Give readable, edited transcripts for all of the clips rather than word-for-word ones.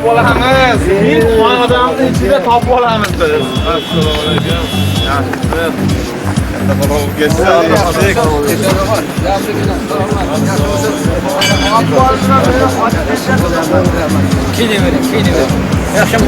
olamiz. Biz odamning ichida topib olamiz biz. Assalomu alaykum. Yaxshisiz? Geçti Allah'ım. Kini verin. Yaxshi.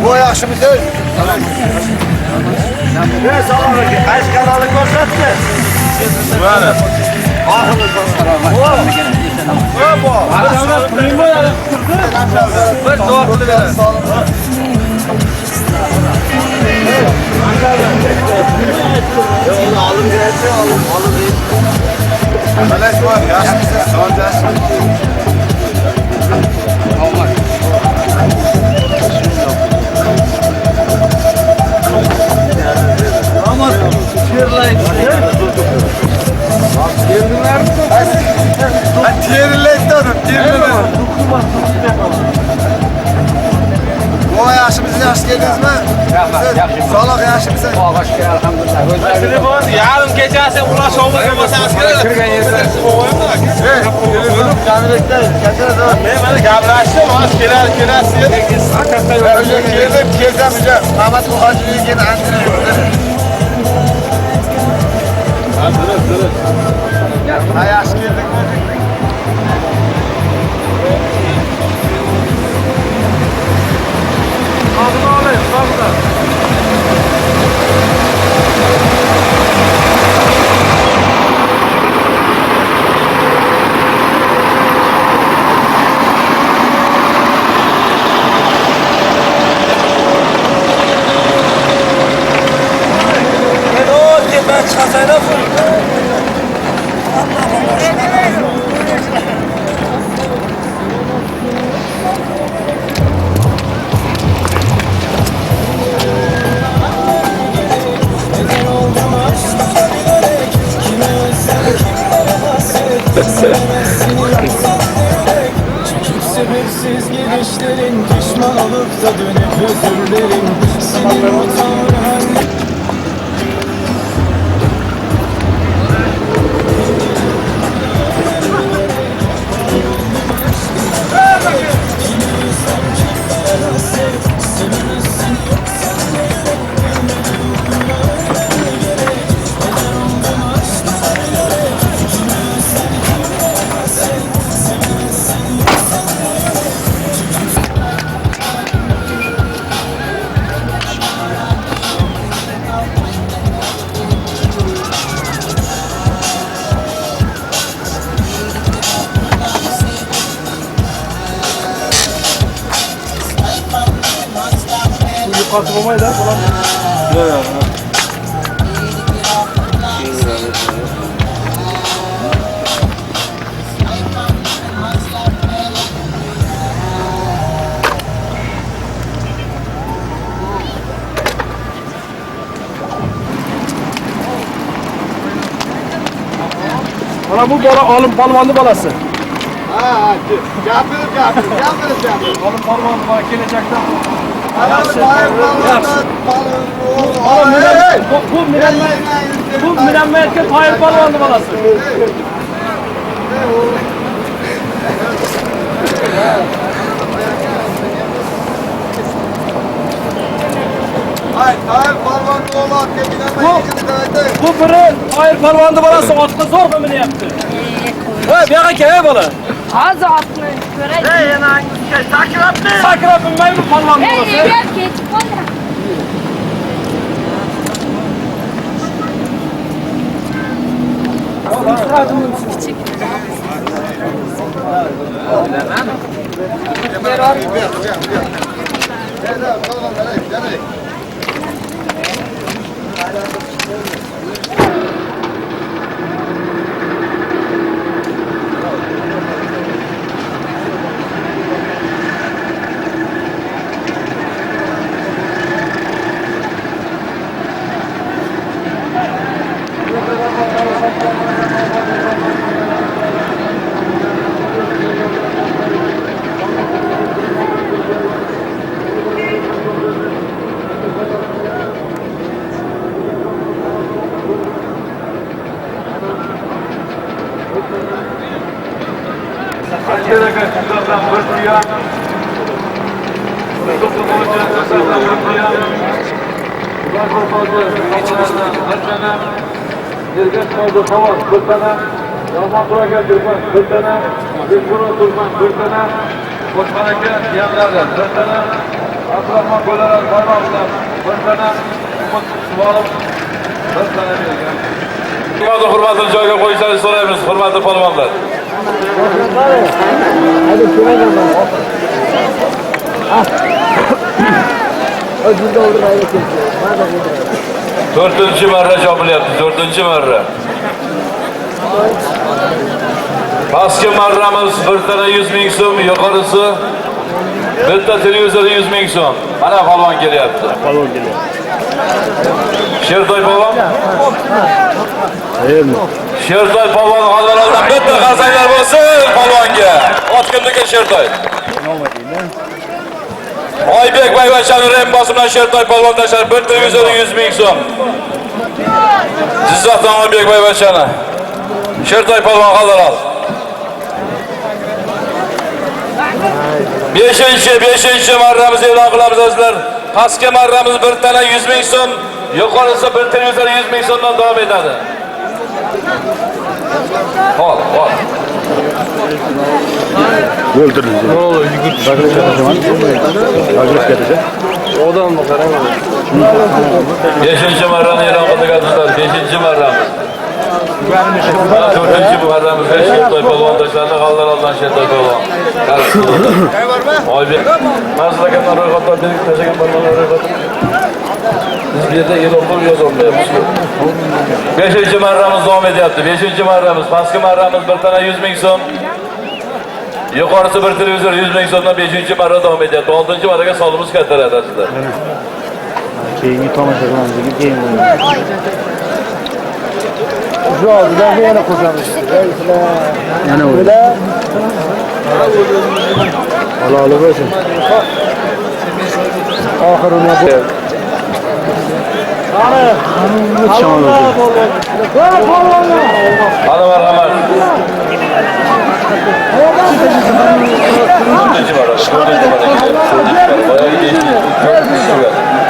Bu yaxshimisiz? Ne salonu ki? Aç kanalı ko'rsatdi. Mana. Ahımız bu. Adamlar pulin bo'ladi. Bir duo qilib beradi. Alım gelsin, alım değil. Melek var, yaşımsız, soracağız. Olmaz. Ama çırlayın. Girdiler mi? Ben tiyerleyin dedim, tiyerleyin. Bu yaşımızı yaş geldiniz mi? Sağlık yaşımızı. Hoş geldin elhamdülillah. Telefon yarım kechasi ulash olmasangiz kerak. Kirgan yersiz. Canibek'te, kendine de. Men mana gaplashdim, hozir kelasiz. Keldim, Ahmet Muhacir'e yine Ankara'ya. Ha yaş geldik mi? Ağzını alayım, ağzını. Ben çıkasayla full. Sebepsiz gidişlerin, pişman olup da dönüp özür dilerim. Senin o tavrın Yukarısı olmayı da falan. Yok. Ana bu bala palvanlı balası. Ha, yapırız. Oğlum palvanlı bala gelecekten. Bu Münevver'ke Tahir Palvanlı balası. Bu biri Tahir Palvanlı balası atlı zor ömrünü yaptı. He, bir yana keve balı. Az atını göre. Sakıra binmeyi mi Palvanlı balası? Geçip oldu. Hurmatli joyga qo'yishingizni so'raymiz, hurmatli polvonlar. To'rtinchi marra chopilyapti, to'rtinchi marra. Pastki marramiz bir tana 100 ming so'm, yuqorisi bitta televizor 100 ming so'm. Mana polvon kelyapti. Polvon kelyapti. Shertoy polvon. Shertoy polvon hozirdan bitta qasanglar bo'lsin polvonga. Otkinligi Shertoy. Oybek Boyvachchaning rembosi bilan Shertoy polvon tashlar bir televizor 100 ming so'm. Jizzaxdan Oybek Boyvachchani. Shertoy polvon hozir. 5-chi marramiz e'lon qilamiz azizlar. Pastki marramiz bir tana 100 ming so'm, yuqorisi bir televizor 100 ming so'mdan davom etadi. Hol. O'ldirdingiz. O'g'li yigit. Odamni qarang. 5-chi marrani e'lon qildik azizlar. 5-chi marramiz. 4-chi marramiz Shertoy polvon tashlandi, G'allaroldan Shertoy polvon. Oybek. Mazlaganlar ro'yxatdan dedik, tashlagan polvonlar ro'yxatdan. Biz bu yerda e'lon qilib yozolmayapmiz. 5-chi marramiz davom etyapti. 5-chi marramiz, pastki marramiz bir tana 100 ming so'm. Yuqorisi bir televizor 100 ming so'mdan 5-chi marra davom etyapti. 6-chi marraga solimiz kattaradi azizlar. Keyingi tomoshabinlarga keyin shu oldidan yana qo'shamiz. Yana o'yla. Halol bo'lsin. Oxirini Hadi marhamat.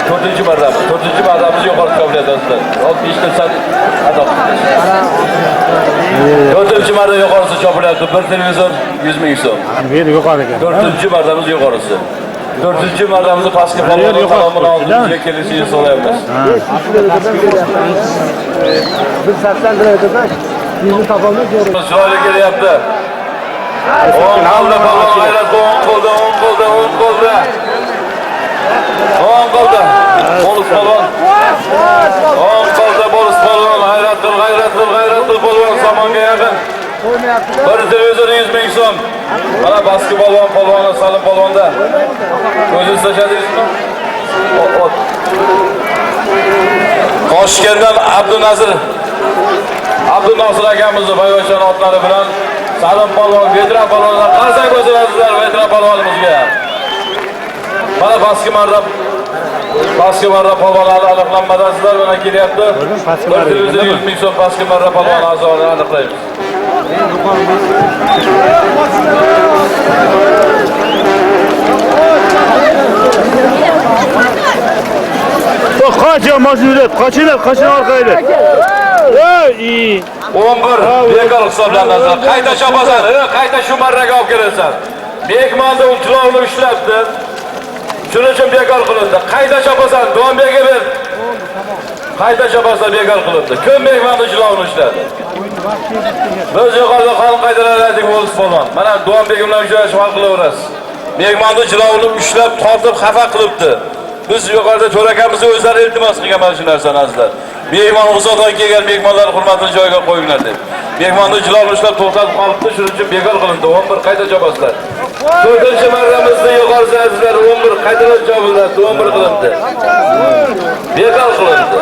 4-chi marramiz yuqori qobiliyat azizlar. 5 ta 4-chi marra yuqorisi chopilyapti. Bir televizor 100 ming so'm. Bu yuqoriga. 4-chi marramiz yuqorisi. 4-chi marramizni pastki polvon tomonidan oldimizga kelishingizni so'raymiz. Biz satdan qilayotgan bizni topolmay ko'ramiz. Chiroyli kelyapti. 10 qo'lda polvon g'ayrat, 10 qo'lda. 10 qo'lda. Bolis polvon. 10 qo'lda bolis polvon. G'ayrat qil polvon somonga yaqin. Bir televizor 100 ming so'm. Mana pastki polvon Salim polvonda. O'zingiz tashladingizmi? Toshkentdan Abdunasir akamizni Boyvachchan otlari bilan Salim polvon, Vedra polvonlar qarsak bo'lsin azizlar, Vedra polvonimizga. Mana pastki marra polvonlarni aniqlanmadan sizlar bilan kelyapti. Bir televizor 100 ming so'm pastki marra polvon a'zolarini aniqlaymiz. Qoch mashinalar, qochinglar orqaga. Ey, 11 bekor hisoblanadi. Qayta chopasan, qayta shu marraga olib kelasan. Mehmonda uchlovni ushlabdi. Shuning uchun bekor qilindi. Qayta chopasan, Do'mbekga ber. Qayta chopasan bekor qilindi. Kim mehmonni uchlovni ushladi? Biz yuqorida qonun qoidalariga bo'lis polvon. Mana Do'mbek bilan uchrashib hal qilaverasiz. Mehmonni uchlovni ushlab, tortib xafa qilibdi. Biz yuqorida to'rakamizga o'zlari iltimos qilgan mana shu narsani azizlar. Mehmon uzoqdan kelgan mehmonlar hurmatini joyiga qo'yinglar deb. Mehmonni jilovni ushlab to'xtatib qolibdi, shuning uchun bekor qilindi. 11 qayta chopasizlar. 4-chi marramizda yuqorisi azizlar 11 qaytadan chopildi, 11 qilindi. Bekor qilindi.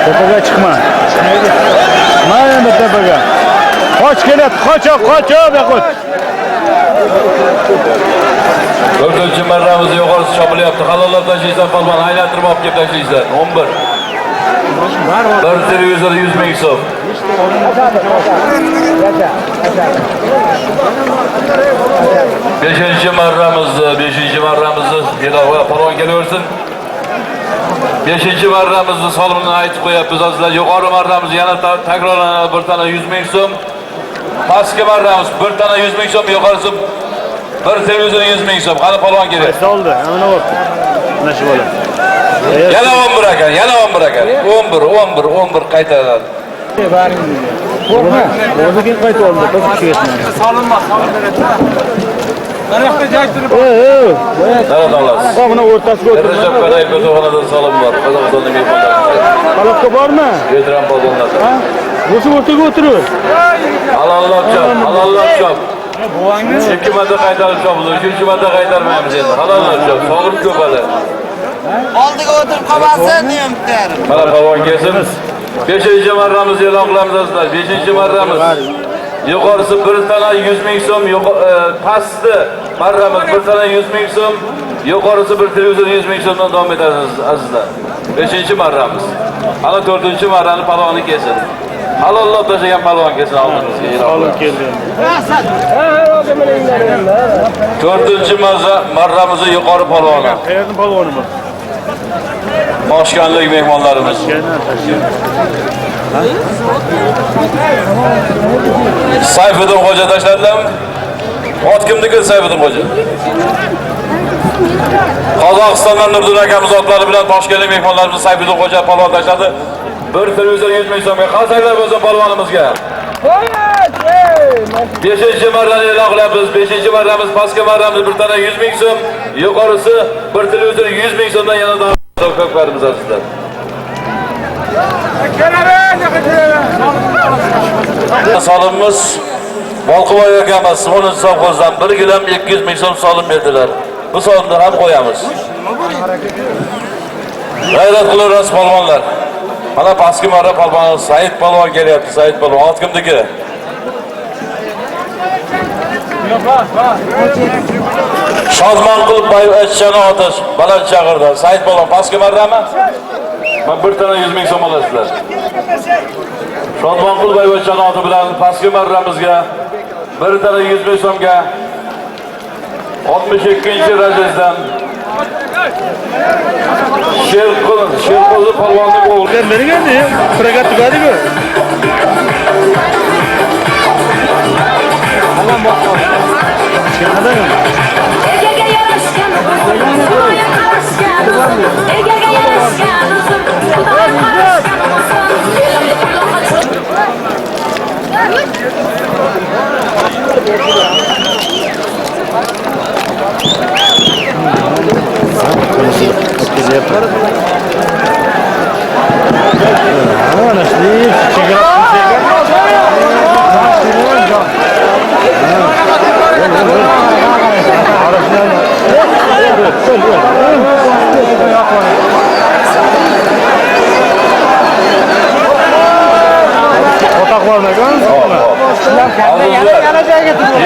Tepaga chiqma. tepaga. Qoch keladi, qoch yo'q. 4-chi marramiz yuqorisi chopilyapti. Halollab tashlaysan palvon, aylantirib olib kelib tashlaysan. 11. 100 ming so'm. 5-chi marramizni ilova palvon kelaversin. 5-chi marramizni solimini aytib qo'yapmiz azizlar. Yuqori marramiz yana takrorlanadi, bir tana 100 ming so'm. Pastki marramiz bir tana 100 ming so'm, yuqorisi 100 ming so'm. Qani palvon kerak. Soldi, mana bu. Mana shu bola. Yana 11 ekan, yana 11 ekan. 11 qaytaradi. Qo'rqma. O'ziga qaytib oldi, biz tushayapmiz. Solinma beradi. Mana yoqda joytirib. Davlat olasiz. Buni o'rtasiga o'tirib. Rajab Qaray Qo'to'xonada solim bor. Qozog'istonda mehmonlar. Qaloqqa bormi? Veteran polvonlar. O'sha o'rtaga o'tirib. Halollab chop. Ikki marta qaytarib chopdi, uchinchi marta qaytarmaymiz endi. Halollab chop, sog'ib ko'padi. Oldiga o'tirib qolmasin deyapti. Mana polvon kelsin. 5-chi marramizni e'lon qilamiz azizlar. 5-chi marramiz. Yuqorisi bir tana 100 ming so'm, pasti marramiz bir tana 100 ming so'm, yuqorisi 100 ming so'mdan davom etasiz azizlar. 5-chi marramiz. Ana 4-chi marrani palvoni kelsin. Halollab tashlagan palvon kelsin oldimizga. Olib keldi. 4-chi marramizni yuqori palvoni. Qayerning palvoni bu? Boshqonlik mehmonlarimiz. Sayfiddin Xo'ja tashladimi? Ot kimniki Sayfiddin Xo'ja? Qozog'istondan Nurdin akamiz otlari bilan Toshkentlik mehmonlarimiz Sayfiddin Xo'ja palvon tashladi. 100 ming so'mga qasanglar bo'lsa palvonimizga. 5-chi marrani e'lon qilamiz. 5-chi marramiz pastki marramiz bir tana 100 ming so'm, yuqorisi 100 ming so'mdan yana ko'klarimiz azizlar. Solimimiz Bolqiboy akamiz 10 sovxozdan 1 gilam 200 ming so'm solim berdilar. Bu solimni ham qo'yamiz. G'ayrat qilamiz polvonlar. Mana pastki marra polvon Said polvon kelyapti. Said polvon ot kimniki? Shodmonqul Bayvachchani otish baland chaqirdi. Said polvon pastki marrami? Men bir tana 100 ming so'm olasizlar. Shodmonqul Bayvachchani oti bilan pastki marramizga bir tana 100 ming so'mga 62-rajizdan Sherqo'zi polvonning o'g'li. Menga endi progat tugadi-ku. Alam boqqan. Egaga yarashgan, Xudoga qarashgan, egaga yarashgan, Xudoga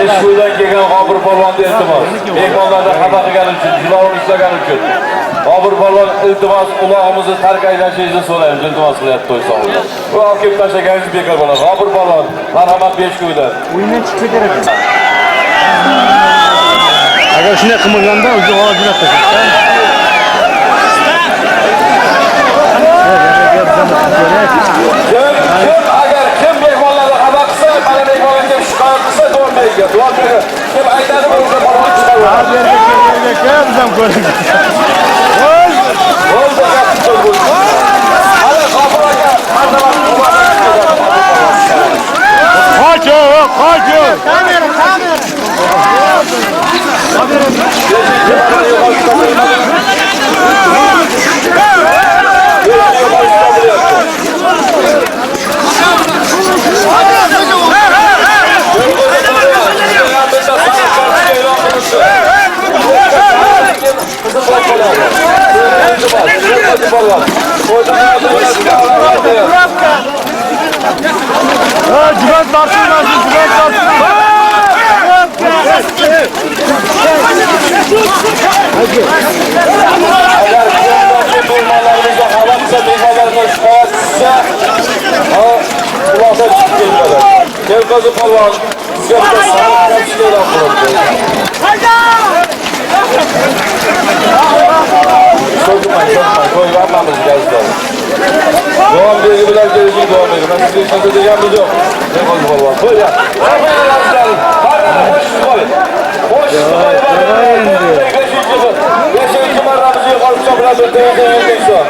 Eshikdan kelgan G'ofur polvonni iltimos. Mehmonlarda xafa qilgani uchun, jilovni ishlagani uchun. G'ofur polvon iltimos ulog'imizni tark aylanishingizni so'raymiz, iltimos qilyapti to'y sog'liq. Bu olib kelib tashlaganingiz bekor bo'ladi. G'ofur polvon, marhamat 5 kundan. O'yindan chiqib ketadi. Agar shunday qilmaganda o'zi hozirlab tashlashgan. Agar kim mehmonlarni xafa qilsa, mana mehmonlarga kelib shikoyat qilsa, to'g'riga, to'g'riga. Kim aytadi, o'zi polvon chiqadi. Har yerga kelgan bizam ko'ring. Bo'ldi, bo'ldi. Hali G'ofur aka, marhamat, Qoch. Cüvent tartışmasın, cüvent tartışmasın. Agar bularga bo'lmalarimizda xalaqsa, mehmonlarimiz shikoyatsa, xulosa chiqib keladi. Kelqo'zi polvon, sizga bitta savol e'lon qilindi. So'zmay, qo'yib hammamiz gazdan. Devam belgi bilan kelishib devam edin. Ben sizga hech narsa deganimiz yo'q. Kelqo'zi polvon, qo'ying. Beshinchi marramiz yuqori hisoblanib o'tayotgan O'zbekiston.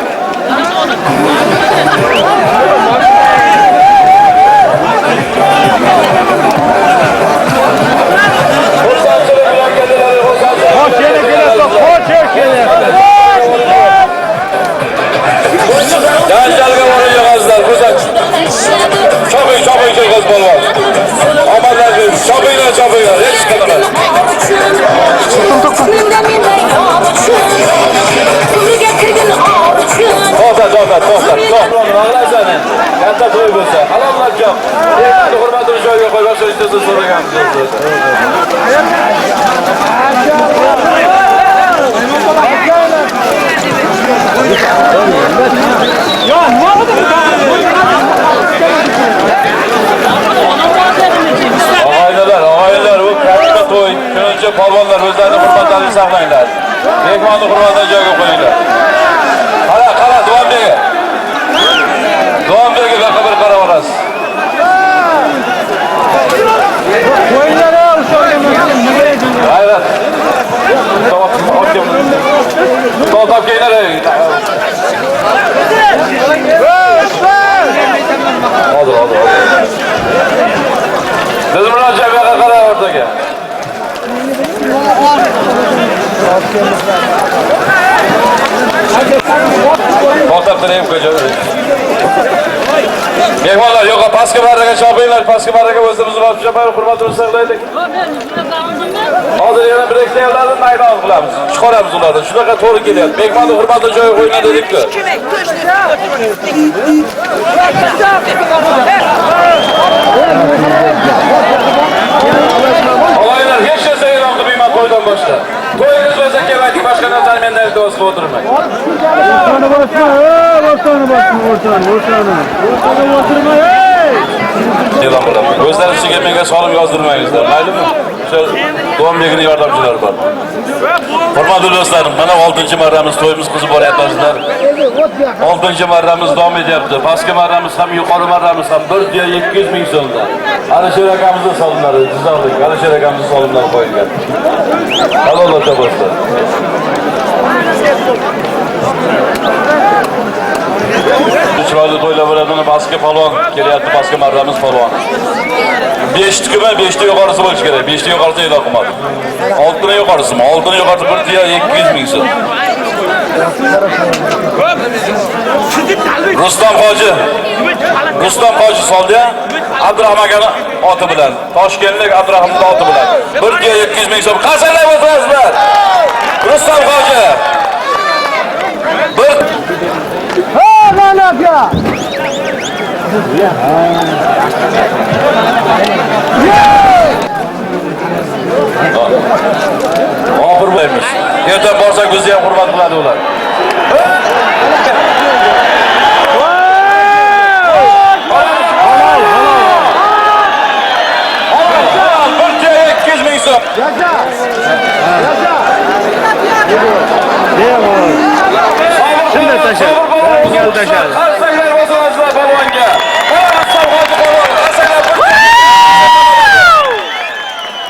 Xursandchilik bilan keldilar, janjalga borib yig'azlar, xursandchilik. Choping, Kelqo'zi polvon. Omadlar bersin. Chopinglar, hech qanaqa. To'xtat. Ağlaysan endi. Katta to'y bo'lsa, halollar yo'q. Endi hurmatini joyiga qo'yib, o'sha ishni so'raganmiz. Og'aylar, bu katta to'y. Shuning uchun polvonlar o'zlarini hurmatlarini saqlanglar. Mehmonni hurmatini joyiga qo'yinglar. Qara, Doğanbey'e bir qarab olasiz. Hayrat. To'xtab kelinglar. Hozir. Siz bilan jamoaga qarab o'rtaga. To'xtab turing, ko'chaga. Mehmonlar, yo'q, pastga barraga chopinglar, pastga barraga o'zimizni olib chiqib, hurmatini saqlaylik. Hozir yana bir ektalarni maydon qilamiz. Chiqaramiz ularni. Shunaqa to'g'ri kelyapti. Mehmonni hurmatini joyiga qo'yinglar dedik-ku. Og'aylar, hech narsa e'lon qilmayman to'ydan boshqa. To'yingiz bo'lsa kerak, boshqa narsani menda iltimos qilib o'tirmang. E'lon qilaman. O'zlaringiz ichiga menga solib yozdirmangizlar, maylimi? O'sha Doğanbey'ning yordamchilari bor. Hurmatli do'stlarim, mana 6-marramiz to'yimiz qizib boryapsizlar. 6-marramiz davom etyapti. Pastki marramiz ham, yuqori marramiz ham 1.200 ming so'mdan. Alisher akamizning solimlari, Jizzaxlik Alisher akamizning solimlari qo'yilgan. Halollar tabasda. Chiroyli to'ylar bo'ladigan pastki polvon kelyapti, pastki marramiz polvon. 5 tukumi, 5 ta yuqorisi bo'lishi kerak. 5 ta yuqorisi e'lon qilmadi. 6 ta yuqorisimi? 6 ta yuqorisi 1.200 ming so'm. Rustam Hoji soldi-ya, Abdurahmon akani oti bilan, Toshkentlik Abdurahmon oti bilan 1.200 ming so'm. Qasamlab o'tirasizlar. Rustam Hoji. Ofir bo'lmish. Yerda borsak bizni ham hurmat qiladi ular. Şimdi taşır. Gel taşır.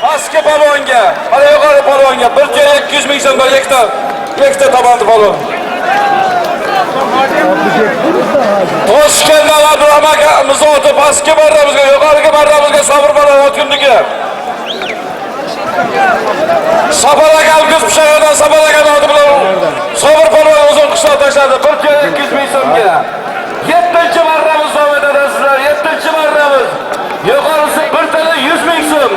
Pastki polvonga, mana yuqori polvonga 1.200 ming so'mga ikkita tabanti polvon. Toshkentdan Abdurahmon akamiz oti pastki marramizga, yuqoriga marramizga Sabr polvon o'tkundiki. Sabr akam Kuzpishaydan Sabr akam oti bilan Sabr polvon o'zini qishloq tashladi 1.200 ming so'mga. 7-marramiz davom etadi sizlar, 7-marramiz. Yuqorisi 1 tala 100 ming so'm.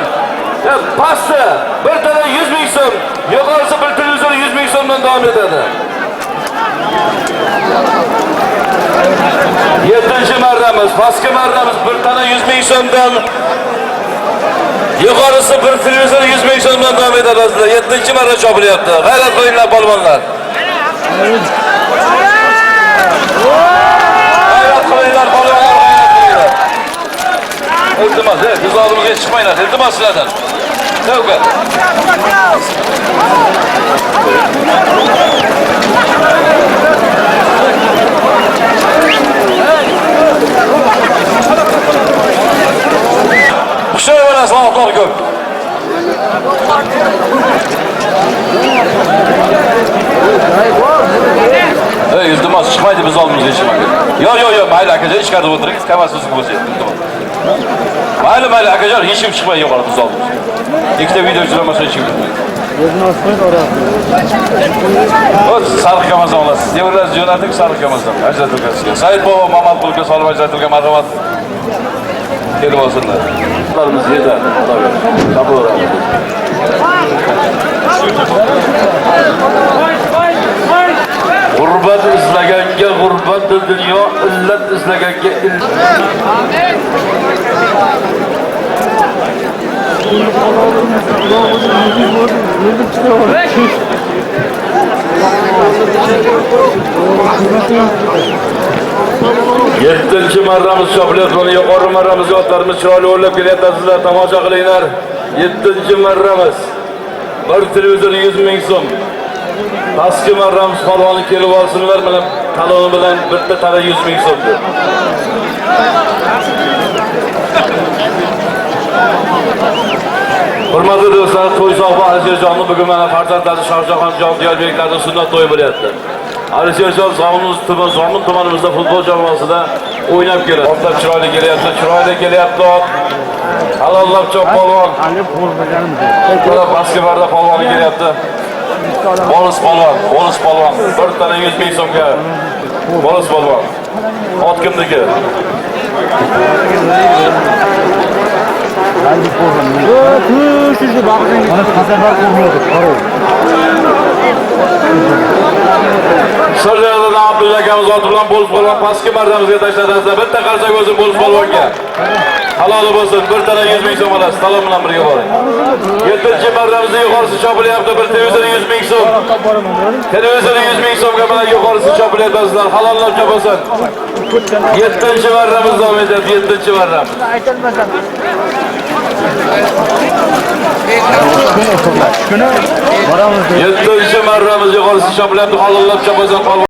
Pastı 1 tane 100 ming so'm, yuqorisi 1 tane 100 ming so'mdan davom etadi. 7-marramiz marramiz, pastki marramiz bir tane 100 ming so'mdan, yuqorisi bir televizor 100 ming so'mdan davom etadi. 7-chi marra chopilyapti. G'ayrat qilinglar polvonlar. G'ayrat qilinglar polvonlar, g'ayrat qilinglar. Iltimos, biz oldimizga chiqmanglar. Iltimos sizlardan. Tavba. Xushroq bo'lasiz, salomatlar ko'p. Iltimos, chiqmaydi biz oldimizga chiqmaydi. Yo'q, mayli akajon, ichkarida o'tiring, kamar so'zga bo'lsa. Mayli akajon, hech kim chiqmaydi yuqori biz oldimizga. Ikkita video uchramasa hech kim chiqmaydi. O'z sariq kamazon olasiz. Devorlar jo'nating sariq kamazon. Ajratilgan. Said bobo Mamatqulga solib ajratilgan marhamat. Kelib olsinlar. Ularimiz yetadi. Qabul qilamiz. G'urbat izlaganga g'urbat, dunyo illat izlaganga illat. Yettinchi marramiz chopilyapti. Yuqori marramizga otlarimiz chiroyli o'rlab kelyapti. Sizlar tomosha qilinglar. 7-chi marramiz. Bir televizor 100 ming so'm. Pastki marramiz polvonni kelib olsinlar bilan taloni bilan bitta tala 100 ming so'm. Hurmatli do'stlar, to'y sohbi Alisherjonni bugun mana farzandlari Shohjahon Diyorbeklarning sunnat to'yi bo'lyapti. Alisherjon Zomin tumanimizda futbol jamoasida o'ynab keladi. Ortda chiroyli kelyapti. Halollab chop polvon. Mana pastki marra polvoni kelyapti. Bonus polvon. Bir tane 100 ming so'mga. Bonus polvon. Ot kimniki? Sirdaryoda Abdulla akamiz oti bilan bo'lib qolgan pastki marramizga tashladingiz. Bitta qarsak o'zim bo'lib polvonga. Halol bo'lsin, bir tane 100 ming so'm olasiz. Salom bilan birga boring. 7-chi marramizda yuqorisi chopilyapti. Bir televizor 100 ming so'm. Televizor 100 ming so'mga mana yuqorisi chopilyapti sizlar. Halollab chopasin. 7-chi marramiz davom etyapti. 7-chi marramiz. Yettinchi marramiz yuqorisi chopilyapti. Halollab chopasin.